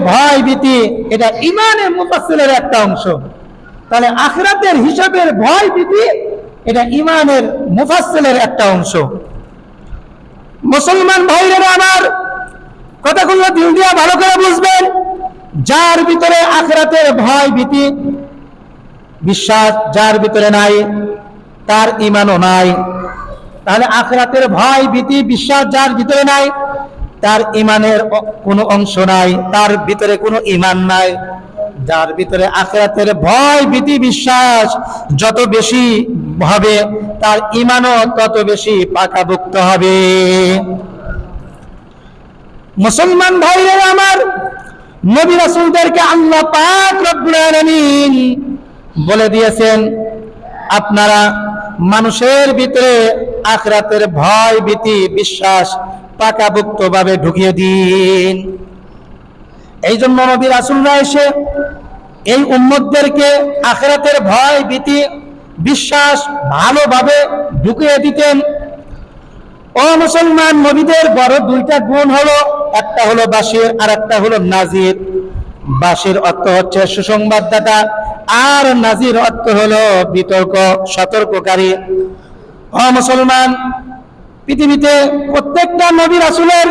ভয় ভীতি এটা ঈমানের মুফাসসিলের একটা অংশ। তাহলে আখিরাতের হিসাবের ভয় ভীতি এটা ঈমানের মুফাসসিলের একটা অংশ। মুসলমান ভাইরা আমার, কথাগুলো দিল দিয়া ভালো করে বুঝবেন। যার ভিতরে আখিরাতের ভয় ভীতি বিশ্বাস যার ভিতরে নাই, তার ঈমানও নাই। তাহলে আখিরাতের ভয় ভীতি বিশ্বাস যার ভিতরে নাই, তার ঈমানের কোনো অংশ নাই, তার ভিতরে কোনো ঈমান নাই। যার ভিতরে আখিরাতের ভয় ভীতি বিশ্বাস যত বেশি হবে, তার ঈমানও তত বেশি পাকাপোক্ত হবে। মুসলমান ভাইরা আমার, নবী রাসূলদেরকে আল্লাহ পাক রব্বুল আলামিন বলে দিয়েছেন, আপনারা মানুষের ভিতরে আখিরাতের ভয় ভীতি বিশ্বাস পাকাপোক্ত ভাবে ঢুকিয়ে দিন। এই জন্য নবী রাসূলরা এসে এই উম্মতদেরকে আখিরাতের ভয় ভীতি বিশ্বাস ভালোভাবে ঢুকিয়ে দিতেন। ও মুসলমান, নবীদের বড় দুইটা গুণ হলো, একটা হলো বাশির আর একটা হলো নাজির। বাশির অর্থ হচ্ছে সুসংবাদদাতা, আর নাজির অর্থ হলো বিতর্ক সতর্ককারী। ও মুসলমান, পৃথিবীতে প্রত্যেকটা নবী রাসূলের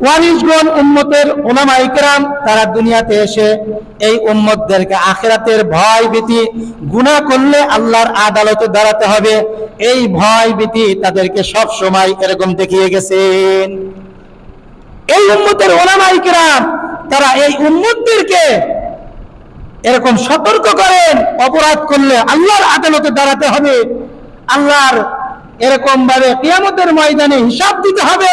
ওয়ারিসগণ উম্মতের উলামায়ে কেরাম তারা দুনিয়াতে এসে এই উম্মতদেরকে আখিরাতের ভয় ভীতি, গুনাহ করলে আল্লাহর আদালতে দাঁড়াতে হবে, এই ভয় ভীতি তাদেরকে সব সময় এরকম দেখিয়ে গেছেন। এই উম্মতের উলামায়ে কেরাম তারা এই উম্মতদেরকে এরকম সতর্ক করেন, অপরাধ করলে আল্লাহর আদালতে দাঁড়াতে হবে, আল্লাহর এরকম ভাবে কিয়ামতের ময়দানে হিসাব দিতে হবে।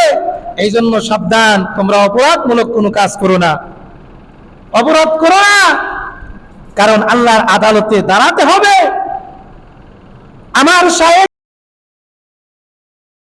এই জন্য সাবধান, তোমরা অপরাধমূলক কোনো কাজ করো না, অপরাধ করো না, কারণ আল্লাহর আদালতে দাঁড়াতে হবে। আমার সাহেব